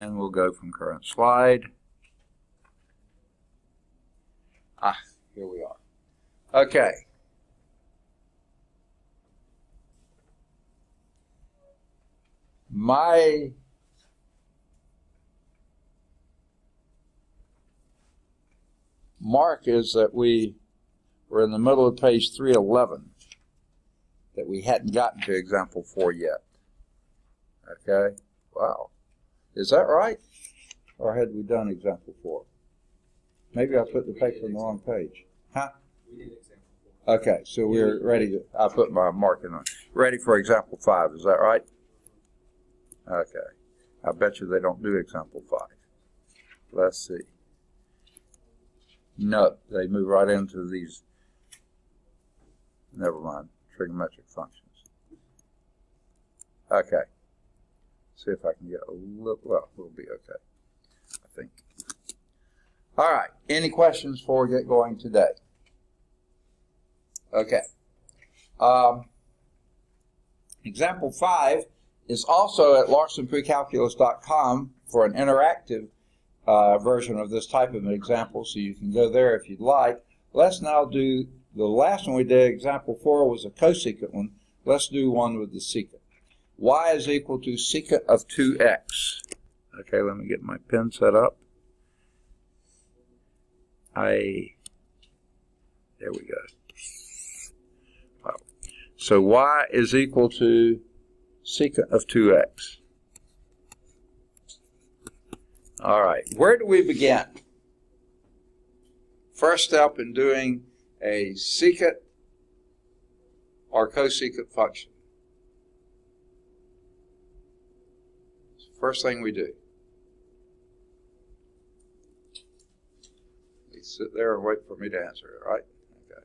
And we'll go from current slide. Here we are. Okay. My mark is that we were in the middle of page 311, that we hadn't gotten to example 4 yet. Okay? Wow. Is that right? Or had we done example 4? Maybe I put the paper on the wrong page. Huh? We did example 4. Okay, so we're ready to, I put my marking on. Ready for example 5, is that right? Okay. I bet you they don't do example 5. Let's see. No, they move right into these, never mind, trigonometric functions. Okay. See if I can get a little, well, we'll be okay, I think. All right, any questions before we get going today? Okay. Example 5 is also at larsonprecalculus.com for an interactive version of this type of an example, so you can go there if you'd like. Let's now do, the last one we did, example 4, was a cosecant one. Let's do one with the secant. Y is equal to secant of 2x. Okay, let me get my pen set up. There we go. Wow. So y is equal to secant of 2x. All right, where do we begin? First step in doing a secant or cosecant function. First thing we do. You sit there and wait for me to answer it, right? Okay.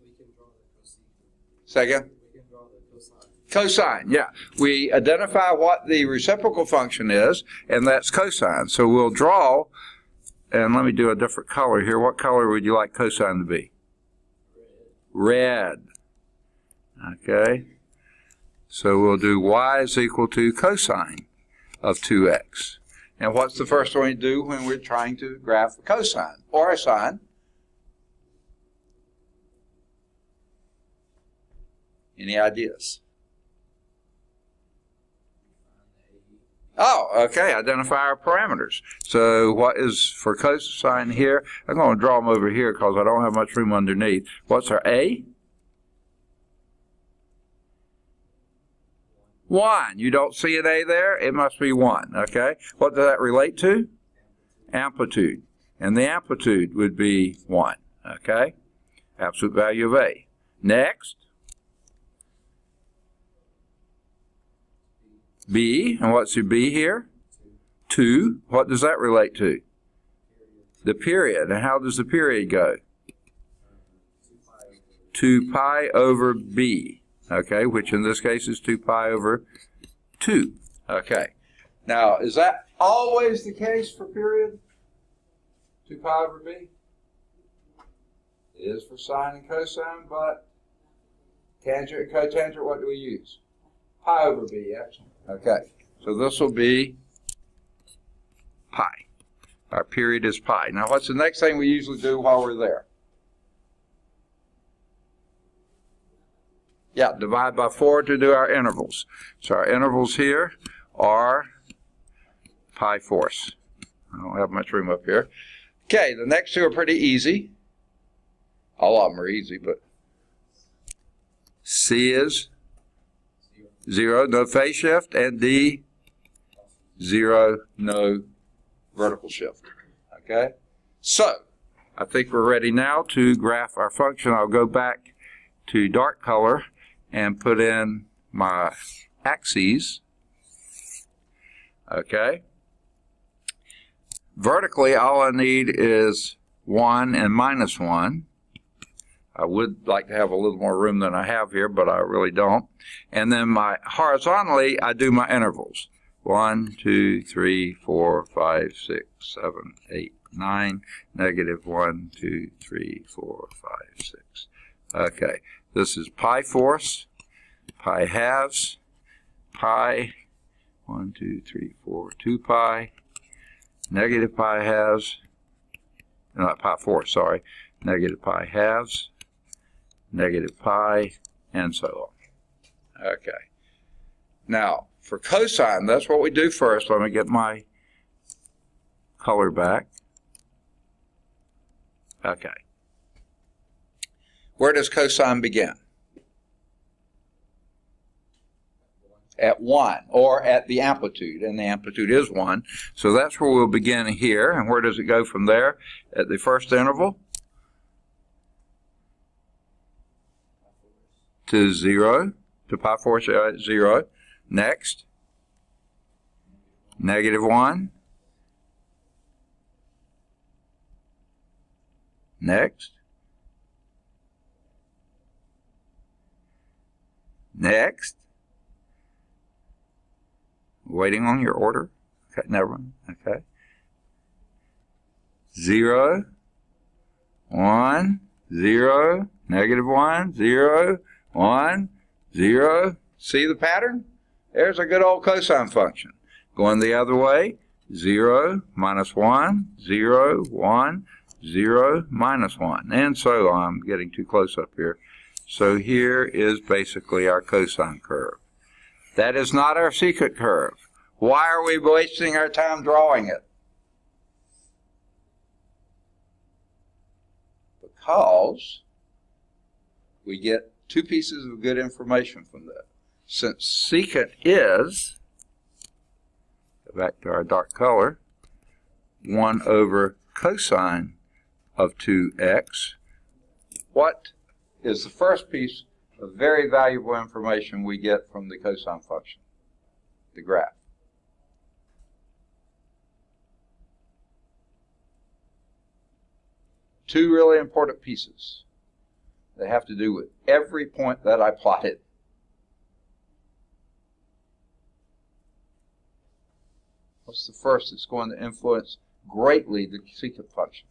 We can draw the cosecant. Say again? We can draw the cosine. Cosine, yeah. We identify what the reciprocal function is, and that's cosine. So we'll draw, and let me do a different color here. What color would you like cosine to be? Red. Okay. So we'll do y is equal to cosine of 2x. And what's the first one we do when we're trying to graph a cosine or a sine? Any ideas? Oh, okay, identify our parameters. So what is for cosine here? I'm going to draw them over here because I don't have much room underneath. What's our A? 1. You don't see an A there? It must be 1, okay? What does that relate to? Amplitude. And the amplitude would be 1, okay? Absolute value of A. Next. B. And what's your B here? 2. What does that relate to? The period. And how does the period go? 2 pi over B. Okay, which in this case is 2 pi over 2. Okay. Now, is that always the case for period? 2 pi over B? It is for sine and cosine, but tangent and cotangent, what do we use? Pi over B, actually. Okay, so this will be pi. Our period is pi. Now, what's the next thing we usually do while we're there? Yeah, divide by 4 to do our intervals. So our intervals here are pi fourths. I don't have much room up here. Okay, the next two are pretty easy. All of them are easy, but C is 0, no phase shift, and D, 0, no vertical shift. Okay? So, I think we're ready now to graph our function. I'll go back to dark color and put in my axes. Okay. Vertically, all I need is 1 and minus 1. I would like to have a little more room than I have here, but I really don't. And then horizontally, I do my intervals. 1, 2, 3, 4, 5, 6, 7, 8, 9, negative 1, 2, 3, 4, 5, 6. Okay. This is pi fourths, pi halves, pi, 1, 2, 3, 4, 2 pi. Negative pi halves, not pi 4, sorry. Negative pi halves, negative pi, and so on. Okay. Now, for cosine, that's what we do first. Let me get my color back. Okay. Where does cosine begin? At 1, or at the amplitude, and the amplitude is 1. So that's where we'll begin here. And where does it go from there? At the first interval? To 0, to pi 4, 0. Next, negative 1. Next. Next. Waiting on your order. Okay, never mind. Okay. 0, 1, 0, negative 1, 0, 1, 0. See the pattern? There's a good old cosine function. Going the other way, 0, minus 1, 0, 1, 0, minus 1, and so on. I'm getting too close up here. So here is basically our cosine curve. That is not our secant curve. Why are we wasting our time drawing it? Because we get two pieces of good information from that. Since secant is, go back to our dark color, 1 over cosine of 2x, what is the first piece of very valuable information we get from the cosine function? The graph. Two really important pieces. They have to do with every point that I plotted. What's the first that's going to influence greatly the secant function?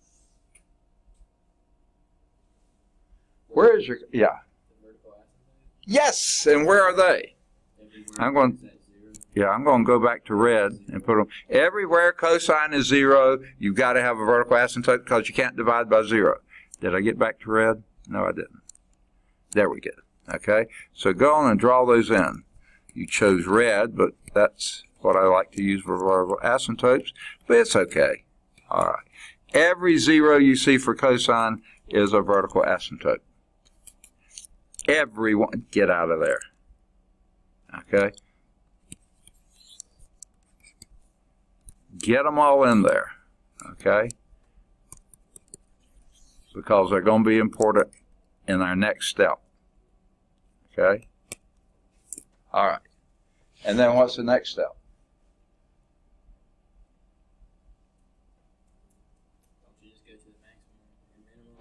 Where is your, yeah. Yes, and where are they? I'm going to go back to red and put them. Everywhere cosine is 0, you've got to have a vertical asymptote because you can't divide by 0. Did I get back to red? No, I didn't. There we go. Okay, so go on and draw those in. You chose red, but that's what I like to use for vertical asymptotes, but it's okay. All right. Every 0 you see for cosine is a vertical asymptote. Everyone, get out of there. Okay? Get them all in there. Okay? Because they're going to be important in our next step. Okay? All right. And then what's the next step?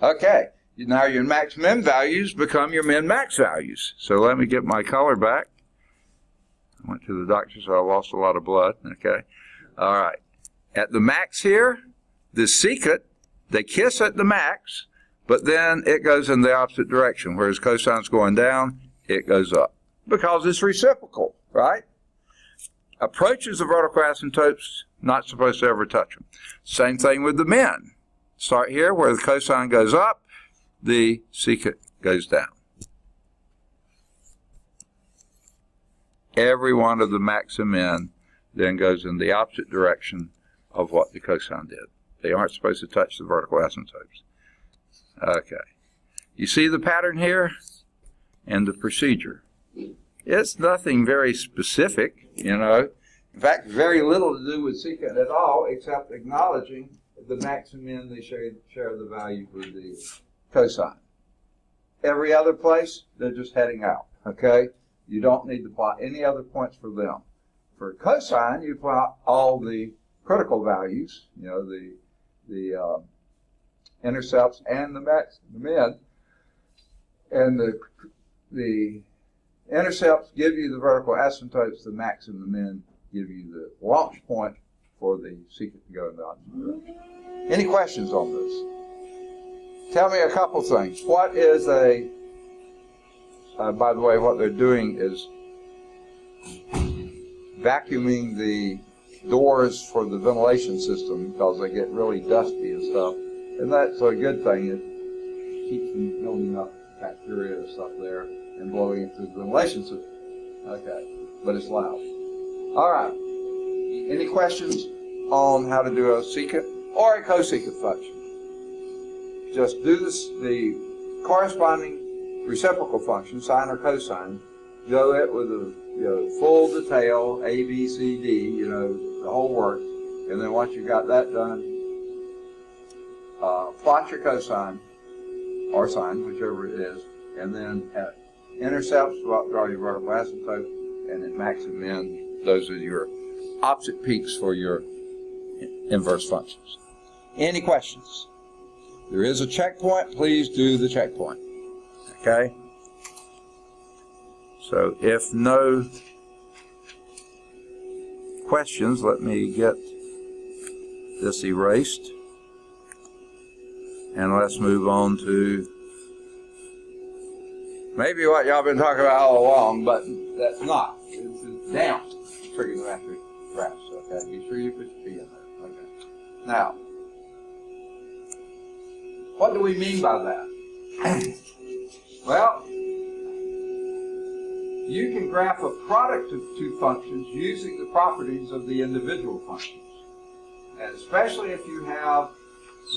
Okay. Now your max-min values become your min-max values. So let me get my color back. I went to the doctor, so I lost a lot of blood. Okay. All right. At the max here, the secant, they kiss at the max, but then it goes in the opposite direction. Whereas cosine's going down, it goes up. Because it's reciprocal, right? Approaches the vertical asymptotes, not supposed to ever touch them. Same thing with the min. Start here where the cosine goes up, the secant goes down. Every one of the max and min then goes in the opposite direction of what the cosine did. They aren't supposed to touch the vertical asymptotes. Okay. You see the pattern here and the procedure. It's nothing very specific, you know. In fact, very little to do with secant at all, except acknowledging the max and min, they share the value for the cosine. Every other place, they're just heading out, okay? You don't need to plot any other points for them. For cosine, you plot all the critical values, you know, the intercepts and the max, the min, and the intercepts give you the vertical asymptotes, the max and the min give you the launch point for the secant to go in the opposite direction. Any questions on this? Tell me a couple things. What is a, by the way, what they're doing is vacuuming the doors for the ventilation system because they get really dusty and stuff. And that's a good thing. It keeps from building up bacteria and stuff there and blowing it through the ventilation system. Okay, but it's loud. All right. Any questions on how to do a secant or a cosecant function? Just do this, the corresponding reciprocal function, sine or cosine. Go it with a full detail, A, B, C, D, the whole works. And then once you've got that done, plot your cosine or sine, whichever it is, and then at intercepts, draw your vertical asymptote, and then max and min. Those are your opposite peaks for your inverse functions. Any questions? There is a checkpoint. Please do the checkpoint. Okay? So if no questions, let me get this erased. And let's move on to maybe what y'all been talking about all along, but that's not. It's down trigonometric graphs. Okay? Be sure you put your P in there. Okay. Now, what do we mean by that? Well, you can graph a product of two functions using the properties of the individual functions. And especially if you have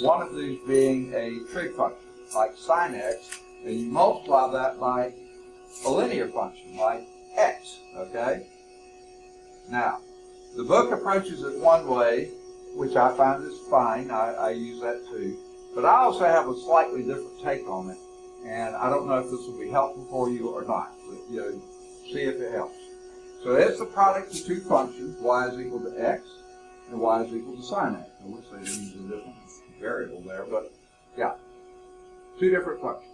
one of these being a trig function, like sine x, and you multiply that by a linear function, like x, okay? Now, the book approaches it one way, which I find is fine. I use that too. But I also have a slightly different take on it, and I don't know if this will be helpful for you or not. But, see if it helps. So it's the product of two functions, y is equal to x, and y is equal to sine x. I wish they didn't use a different variable there, but yeah, two different functions.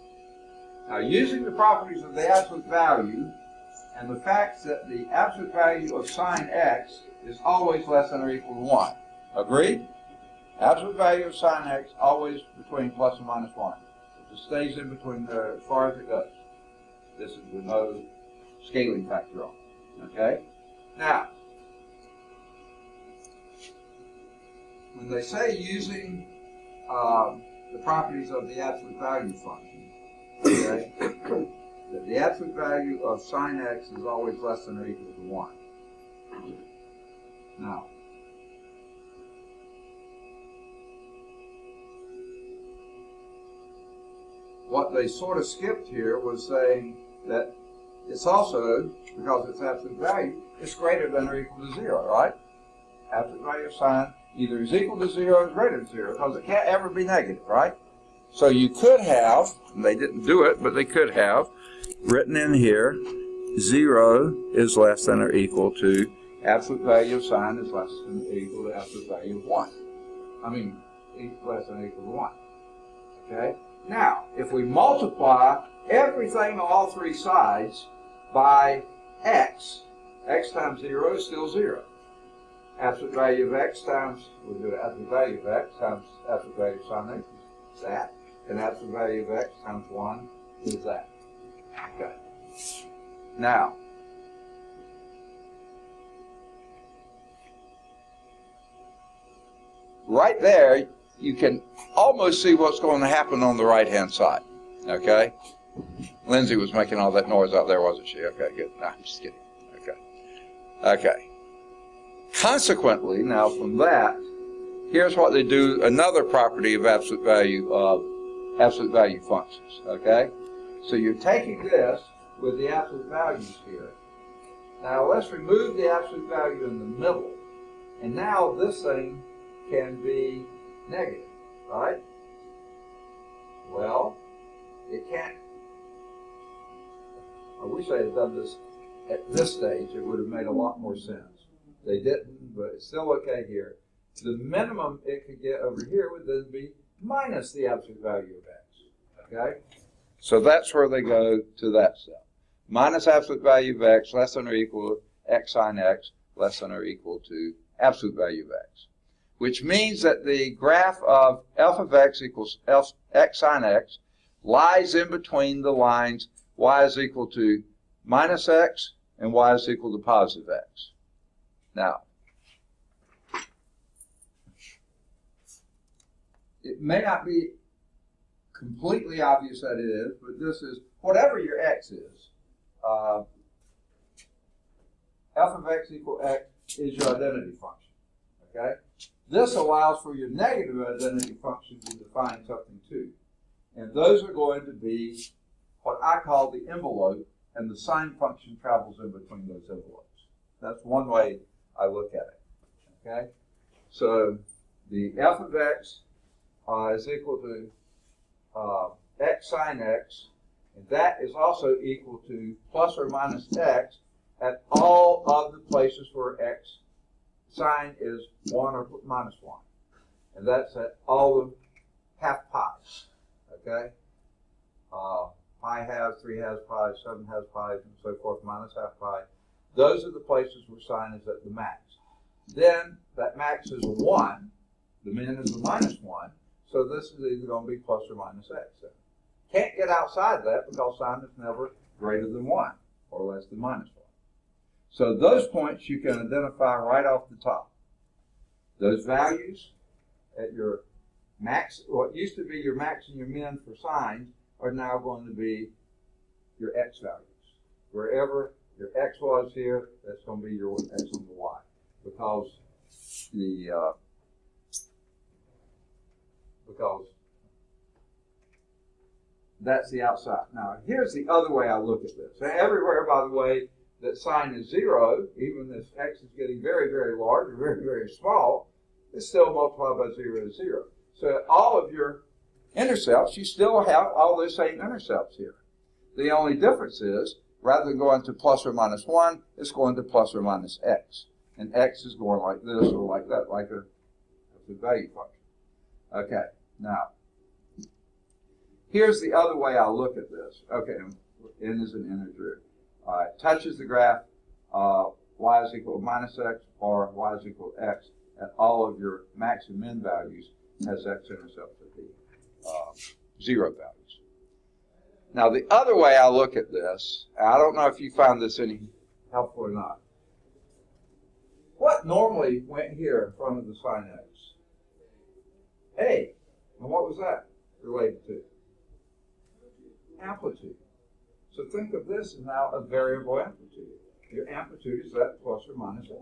Now, using the properties of the absolute value and the fact that the absolute value of sine x is always less than or equal to 1. Agreed? Absolute value of sine x always between plus and minus 1. It just stays in between there as far as it goes. This is with no scaling factor on. Okay? Now, when they say using the properties of the absolute value function, okay, that the absolute value of sine x is always less than or equal to 1. Now, what they sort of skipped here was saying that it's also, because it's absolute value, it's greater than or equal to 0, right? Absolute value of sine either is equal to 0 or is greater than 0, because it can't ever be negative, right? So you could have, and they didn't do it, but they could have, written in here, 0 is less than or equal to absolute value of sine is less than or equal to absolute value of 1. I mean, less than or equal to 1. Okay? Now, if we multiply everything on all three sides by x, x times 0 is still 0. Absolute value of x times, we'll do absolute value of x times absolute value of sine x is that. And absolute value of x times 1 is that. Okay. Now, right there, you can almost see what's going to happen on the right-hand side. Okay? Lindsay was making all that noise out there, wasn't she? Okay, good. No, I'm just kidding. Okay. Okay. Consequently, now from that, here's what they do, another property of absolute value functions. Okay? So you're taking this with the absolute values here. Now let's remove the absolute value in the middle. And now this thing can be negative, right? Well, it can't. I wish I had done this at this stage. It would have made a lot more sense. They didn't, but it's still okay here. The minimum it could get over here would then be minus the absolute value of x. Okay? So that's where they go to that step. Minus absolute value of x less than or equal to x sine x less than or equal to absolute value of x. Which means that the graph of f of x equals x sine x lies in between the lines y is equal to minus x and y is equal to positive x. Now, it may not be completely obvious that it is, but this is, whatever your x is, f of x equal x is your identity function, okay? This allows for your negative identity function to define something too. And those are going to be what I call the envelope, and the sign function travels in between those envelopes. That's one way I look at it, okay? So the f of x is equal to x sine x, and that is also equal to plus or minus x at all of the places where x sine is 1 or minus 1. And that's at all the half pi's, okay? Pi halves, 3 halves pi, 7 halves pi, and so forth, minus half pi. Those are the places where sine is at the max. Then that max is a 1, the min is a minus 1, so this is either going to be plus or minus x. Can't get outside that because sine is never greater than 1 or less than minus 1. So those points you can identify right off the top. Those values at your max, what used to be your max and your min for sines, are now going to be your x values. Wherever your x was here, that's going to be your x on the y, because that's the outside. Now, here's the other way I look at this. Everywhere, by the way, that sine is 0, even if x is getting very, very large or very, very small, it's still multiplied by 0 is 0. So all of your intercepts, you still have all those same intercepts here. The only difference is, rather than going to plus or minus 1, it's going to plus or minus x. And x is going like this or like that, like a value function. Okay, now, here's the other way I look at this. Okay, n is an integer. It touches the graph, y is equal to minus x, or y is equal to x at all of your max and min values has x-intercepts at the 0 values. Now, the other way I look at this, I don't know if you find this any helpful or not. What normally went here in front of the sine x? A. And what was that related to? Amplitude. So think of this as now a variable amplitude. Your amplitude is that plus or minus x.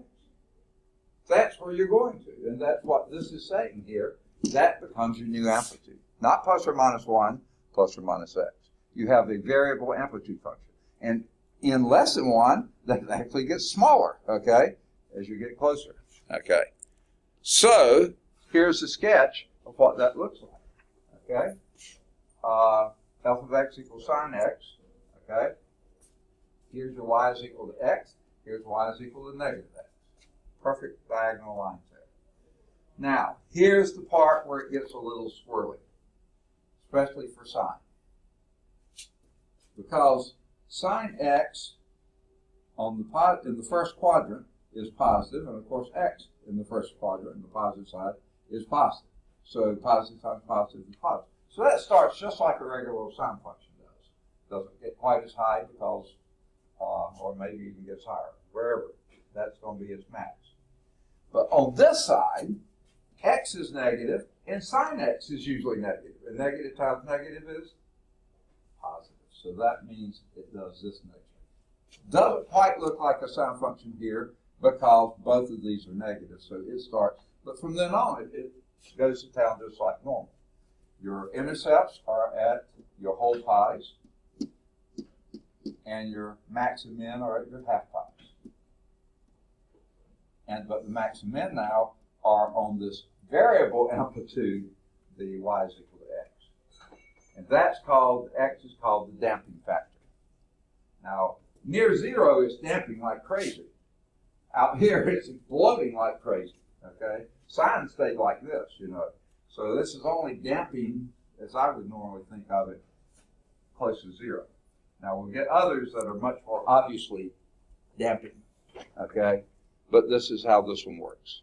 That's where you're going to, and that's what this is saying here. That becomes your new amplitude. Not plus or minus 1, plus or minus x. You have a variable amplitude function. And in less than 1, that actually gets smaller, okay, as you get closer. Okay. So here's a sketch of what that looks like, okay? F of x equals sine x, okay? Here's your y is equal to x. Here's y is equal to negative x. Perfect diagonal lines there. Now, here's the part where it gets a little squirrely, especially for sine. Because sine x in the first quadrant is positive, and of course x in the first quadrant, on the positive side, is positive. So positive times positive is positive. So that starts just like a regular little sine function does. Doesn't get quite as high because, or maybe even gets higher, wherever. That's going to be its max. But on this side, x is negative, and sine x is usually negative. And negative times negative is positive. So that means it does this nature. Doesn't quite look like a sine function here because both of these are negative. So it starts, but from then on, it goes to town just like normal. Your intercepts are at your whole pi's, and your max and min are at your half pi's. But the max and min now are on this variable amplitude, the y is equal to x. And that's called, x is called the damping factor. Now, near 0 it's damping like crazy. Out here it's exploding like crazy, okay? Sine stayed like this, you know. So this is only damping, as I would normally think of it, close to 0. Now we'll get others that are much more obviously damping, okay? But this is how this one works.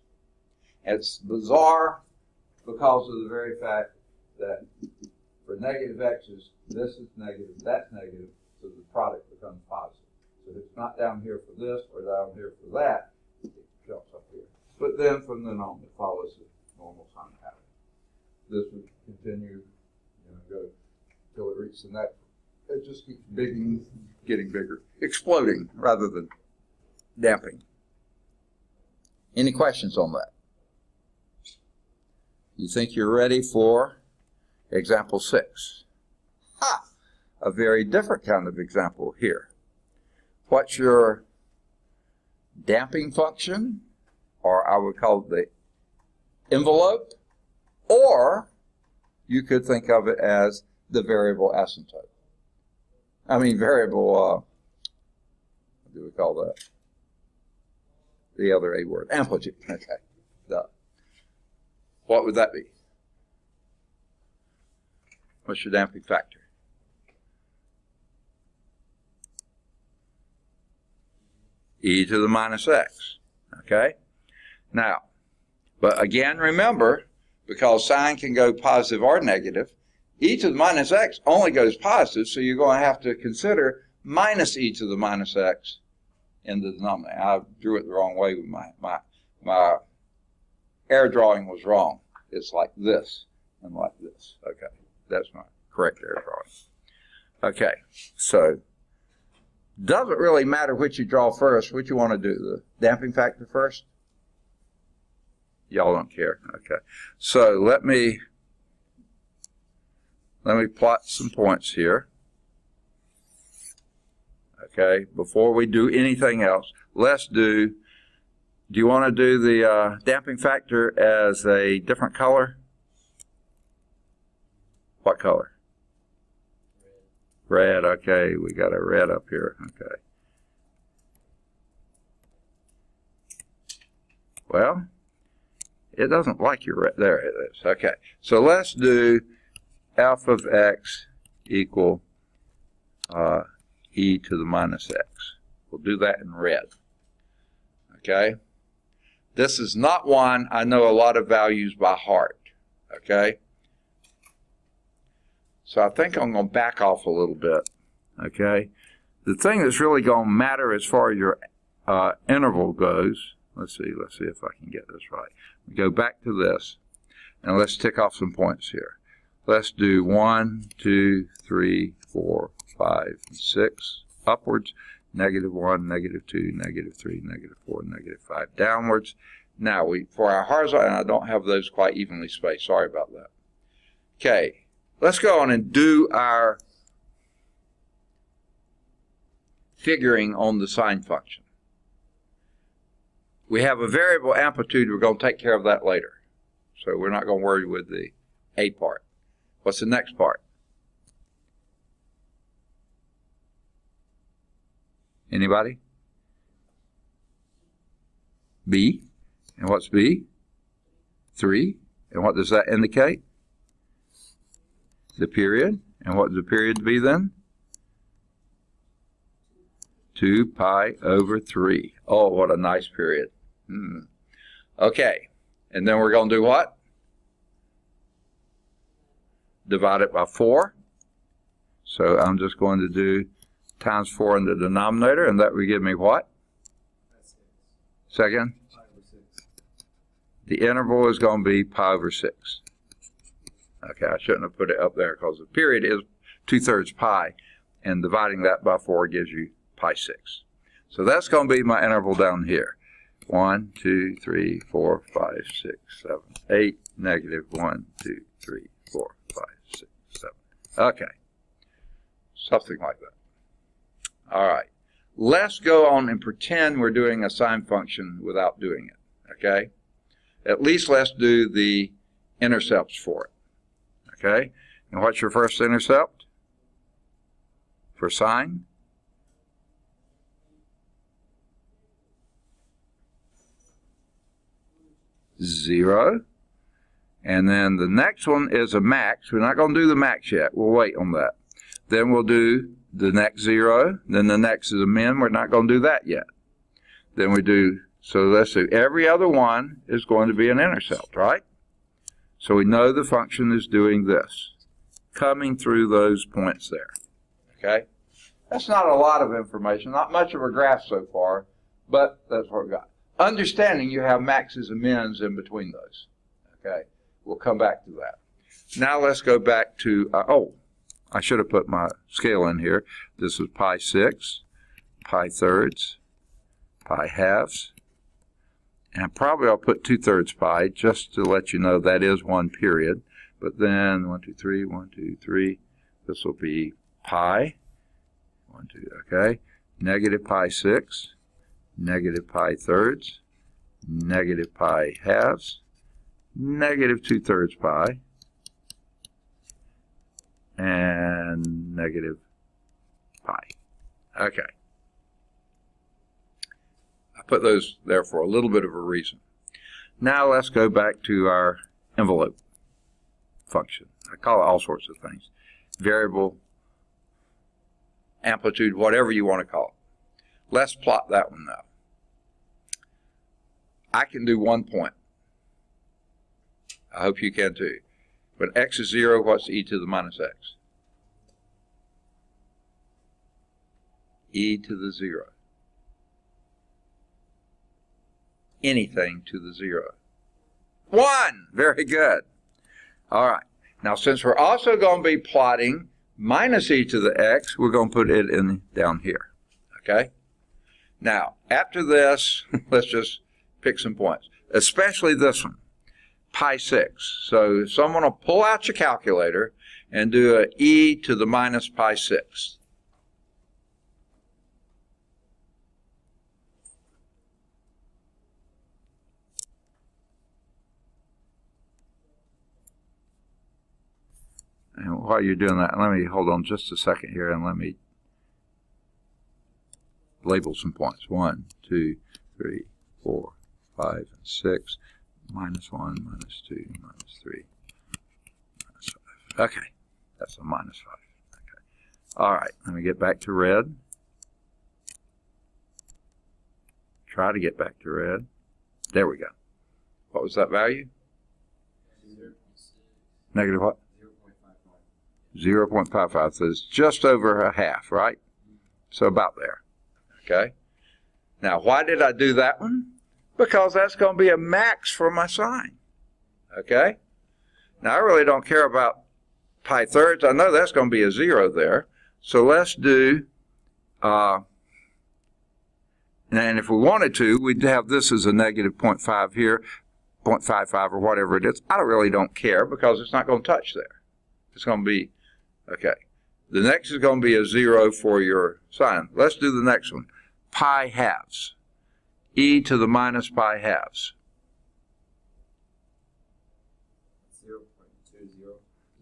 It's bizarre because of the very fact that for negative x's, this is negative, that's negative, so the product becomes positive. So if it's not down here for this or down here for that, it jumps but then from then on it follows the normal sign pattern. This would continue, go till it reaches the next. It just keeps getting bigger, exploding rather than damping. Any questions on that? You think you're ready for example 6? Ha! A very different kind of example here. What's your damping function, or I would call it the envelope, or you could think of it as the variable asymptote. I mean variable, what do we call that? The other A word, amplitude. Okay. Duh. What would that be? What's your damping factor? E to the minus x. Okay? Now, but again, remember, because sign can go positive or negative, e to the minus x only goes positive, so you're going to have to consider minus e to the minus x in the denominator. I drew it the wrong way with my air drawing was wrong. It's like this and like this. Okay, that's my correct air drawing. Okay, so doesn't really matter which you draw first. What you want to do, the damping factor first? Y'all don't care. Okay, so let me plot some points here. Okay, before we do anything else, let's do you want to do the damping factor as a different color? What color? Red. Okay, we got a red up here. Okay. Well, it doesn't like your red. There it is. Okay, so let's do f of x equal e to the minus x. We'll do that in red. Okay? This is not one I know a lot of values by heart. Okay? So I think I'm going to back off a little bit. Okay? The thing that's really going to matter as far as your interval goes, let's see if I can get this right. We go back to this, and let's tick off some points here. Let's do 1, 2, 3, 4, 5, 6 upwards, -1, -2, -3, -4, -5 downwards. Now, for our horizontal, and I don't have those quite evenly spaced. Sorry about that. Okay, let's go on and do our figuring on the sine function. We have a variable amplitude. We're going to take care of that later. So we're not going to worry with the A part. What's the next part? Anybody? B. And what's B? 3. And what does that indicate? The period. And what does the period be then? 2 pi over 3. Oh, what a nice period. Okay. And then we're going to do what? Divide it by 4. So I'm just going to do times 4 in the denominator, and that would give me what? Second? The interval is going to be pi over 6. Okay, I shouldn't have put it up there because the period is 2/3 pi, and dividing that by 4 gives you pi 6. So that's going to be my interval down here. 1, 2, 3, 4, 5, 6, 7, 8, -1, 2, 3, 4, 5, 6, 7. Okay. Something like that. All right. Let's go on and pretend we're doing a sine function without doing it. Okay? At least let's do the intercepts for it. Okay? And what's your first intercept for sine? 0. And then the next one is a max. We're not going to do the max yet. We'll wait on that. Then we'll do the next 0. Then the next is a min. We're not going to do that yet. Then we do, so let's do every other one is going to be an intercept, right? So we know the function is doing this, coming through those points there. Okay? That's not a lot of information, not much of a graph so far, but that's what we got. understanding you have maxes and mins in between those. Okay, we'll come back to that. Now let's go back to, I should have put my scale in here. This is pi 6, pi thirds, pi halves, and probably I'll put 2/3 pi just to let you know that is one period. But then 1, 2, 3, 1, 2, 3, this will be pi, 1, 2, okay, negative pi 6, negative pi thirds, negative pi halves, negative 2/3 pi, and negative pi. Okay. I put those there for a little bit of a reason. Now let's go back to our envelope function. I call it all sorts of things. Variable, amplitude, whatever you want to call it. Let's plot that one now. I can do 1 point. I hope you can too. When x is 0, what's e to the minus x? E to the 0. Anything to the 0. 1! Very good. All right. Now, since we're also going to be plotting minus e to the x, we're going to put it in down here. Okay? Now, after this, let's just pick some points, especially this one. Pi 6. So someone will pull out your calculator and do a e to the minus pi 6. And while you're doing that, let me hold on just a second here and let me label some points. 1, 2, 3, 4, 5, and 6. Minus 1, minus 2, minus 3, minus 5. Okay, that's a minus 5. Okay. All right, let me get back to red. Try to get back to red. There we go. What was that value? 0.6. Negative what? 0.55. 0.55. So it's just over a half, right? So about there. Okay. Now, why did I do that one? Because that's going to be a max for my sign. Okay? Now, I really don't care about pi thirds. I know that's going to be a 0 there. So let's do, and if we wanted to, we'd have this as a negative 0.5 here, 0.55 or whatever it is. I really don't care because it's not going to touch there. It's going to be, okay. The next is going to be a 0 for your sign. Let's do the next one. Pi halves. E to the minus pi halves.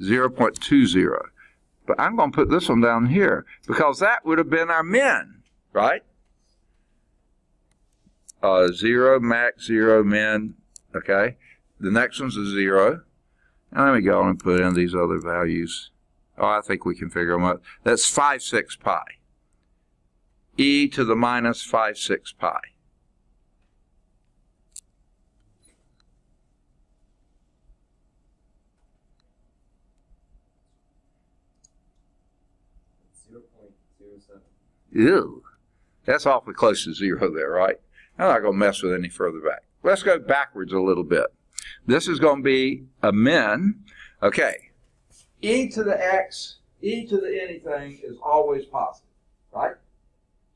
0.20. But I'm going to put this one down here because that would have been our min, right? 0, max, 0, min, okay? The next one's a 0. And let me go on and put in these other values. Oh, I think we can figure them out. That's 5/6 pi. E to the minus 5/6 pi. Ew. That's awfully close to 0 there, right? I'm not going to mess with any further back. Let's go backwards a little bit. This is going to be a min. Okay. E to the x, e to the anything is always positive, right?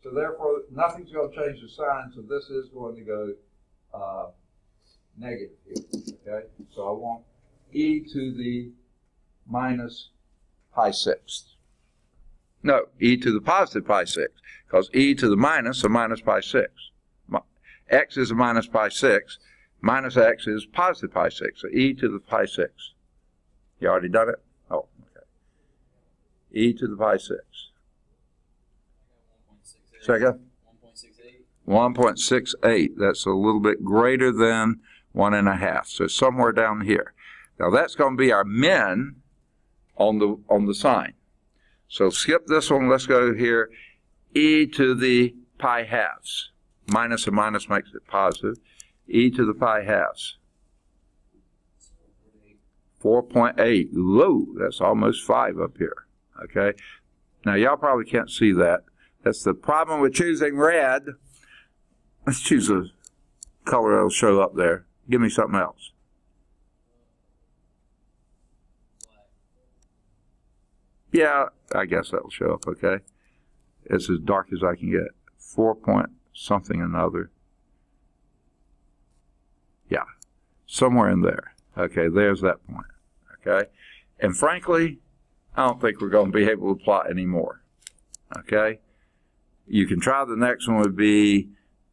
So therefore, nothing's going to change the sign, so this is going to go negative here, okay? So I want e to the minus pi 6. No, e to the positive pi 6, because e to the minus, a minus pi 6. X is a minus pi 6, minus x is positive pi 6, so e to the pi 6. You already done it? Oh, okay. E to the pi 6. Second? 1.68. That's a little bit greater than 1.5, so somewhere down here. Now that's going to be our min on the sign. So skip this one. Let's go here. E to the pi halves. Minus and minus makes it positive. E to the pi halves. 4.8. Whoa, that's almost 5 up here. Okay. Now y'all probably can't see that. That's the problem with choosing red. Let's choose a color that'll show up there? Give me something else. Yeah, I guess that'll show up okay. It's as dark as I can get. 4 point something another. Yeah, somewhere in there. Okay, there's that point. Okay, and frankly, I don't think we're going to be able to plot anymore. Okay, you can try the next one would be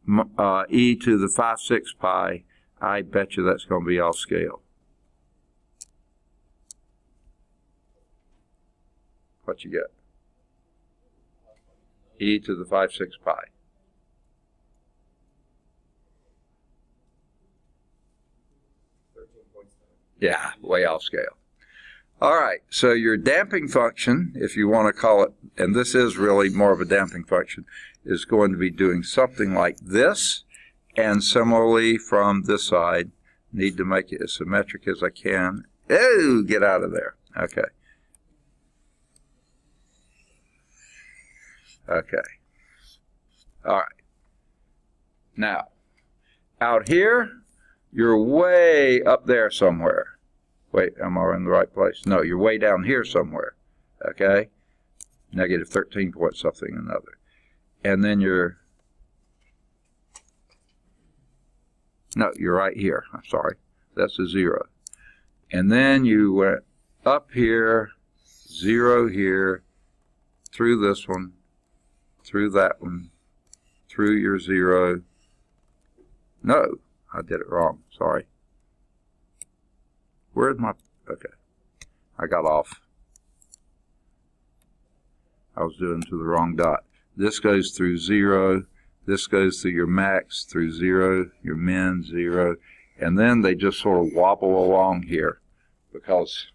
e to the 5/6 pi. I bet you that's going to be off scale. What you get? E to the 5/6 pi. Yeah, way off scale. All right, so your damping function, if you want to call it, and this is really more of a damping function, is going to be doing something like this, and similarly from this side, need to make it as symmetric as I can. Oh, get out of there. Okay. Okay. All right. Now, out here, you're way up there somewhere. Wait, am I in the right place? No, you're way down here somewhere. Okay? Negative 13 point something another. And then you're right here. I'm sorry. That's a 0. And then you went up here, 0 here, through this one, through that one, through your 0. No, I did it wrong. Sorry. Where's my... Okay. I got off. I was doing to the wrong dot. This goes through 0. This goes through your max, through 0, your min, 0. And then they just sort of wobble along here because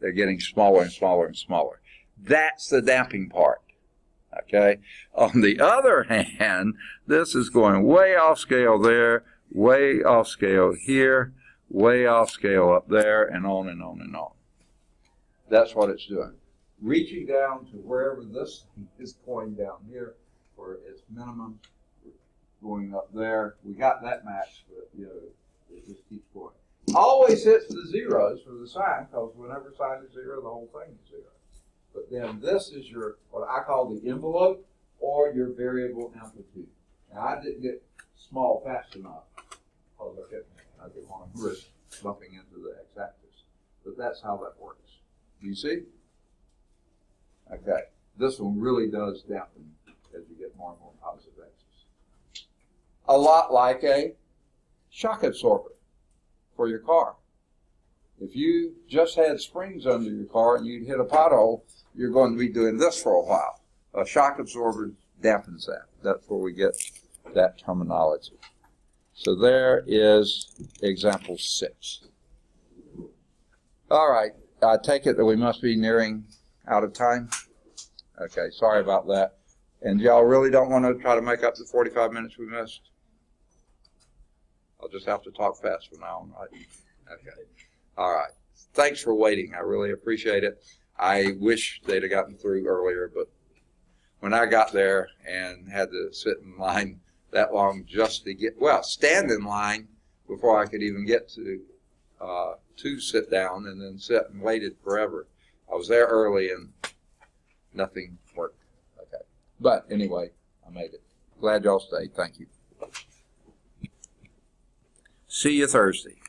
they're getting smaller and smaller and smaller. That's the damping part. Okay? On the other hand, this is going way off scale there, way off scale here, way off scale up there, and on and on and on. That's what it's doing. Reaching down to wherever this is going down here for its minimum, going up there. We got that max, but you know, it just keeps going. Always hits the zeros for the sine, because whenever sine is 0, the whole thing is 0. But then this is your, what I call the envelope, or your variable amplitude. Now I didn't get small fast enough, because I didn't want to risk bumping into the x-axis. But that's how that works. You see? Okay. This one really does dampen as you get more and more positive x's. A lot like a shock absorber for your car. If you just had springs under your car and you'd hit a pothole, you're going to be doing this for a while. A shock absorber dampens that. That's where we get that terminology. So there is example 6. All right, I take it that we must be nearing out of time. Okay, sorry about that. And y'all really don't want to try to make up the 45 minutes we missed? I'll just have to talk fast from now on, right? Okay. All right. Thanks for waiting. I really appreciate it. I wish they'd have gotten through earlier, but when I got there and had to sit in line that long just to get, well, stand in line before I could even get to sit down, and then sit and waited forever. I was there early and nothing worked. Okay. But anyway, I made it. Glad y'all stayed. Thank you. See you Thursday.